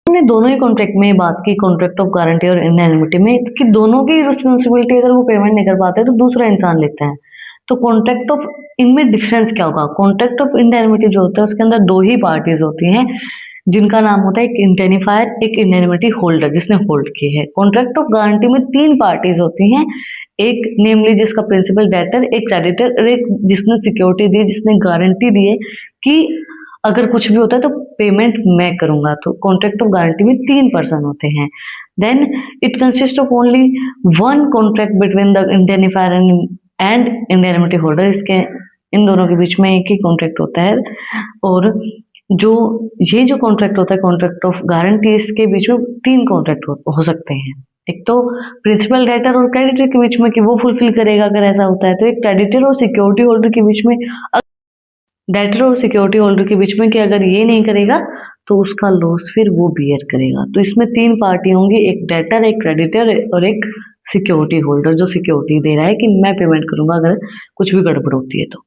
हमने दोनों ही कॉन्ट्रैक्ट में बात की, कॉन्ट्रैक्ट ऑफ गारंटी और इनएनिमिटी में, कि दोनों की रिस्पॉन्सिबिलिटी अगर वो पेमेंट नहीं कर पाते तो दूसरा इंसान लेता है। तो कॉन्ट्रैक्ट ऑफ, इनमें डिफरेंस क्या होगा? कॉन्ट्रैक्ट ऑफ इनएनिमिटी जो होता है उसके अंदर दो ही पार्टीज होती हैं, जिनका नाम होता है एक इंडेनिफायर, एक इनएनिमिटी होल्डर जिसने होल्ड की है। कॉन्ट्रैक्ट ऑफ गारंटी में तीन पार्टीज होती हैं, एक नेमली जिसका प्रिंसिपल डेटर, एक क्रेडिटर और एक जिसने सिक्योरिटी दी, जिसने गारंटी दी है कि अगर कुछ भी होता है तो पेमेंट मैं करूंगा। तो कॉन्ट्रैक्ट ऑफ गारंटी में तीन पर्सन होते हैं। Then it consist of only one contract between the indemnifier and indemnity holder. इसके इन दोनों के बीच में एक ही कॉन्ट्रैक्ट होता है। और जो ये जो कॉन्ट्रैक्ट होता है कॉन्ट्रैक्ट ऑफ गारंटी, इसके बीच में तीन कॉन्ट्रैक्ट हो सकते हैं। एक तो प्रिंसिपल डेटर और क्रेडिटर के बीच में कि वो फुलफिल करेगा अगर ऐसा होता है, तो एक क्रेडिटर और सिक्योरिटी होल्डर के बीच में, डेटर और सिक्योरिटी होल्डर के बीच में कि अगर ये नहीं करेगा तो उसका लॉस फिर वो बियर करेगा। तो इसमें तीन पार्टी होंगी, एक डेटर, एक क्रेडिटर और एक सिक्योरिटी होल्डर जो सिक्योरिटी दे रहा है कि मैं पेमेंट करूंगा अगर कुछ भी गड़बड़ होती है तो।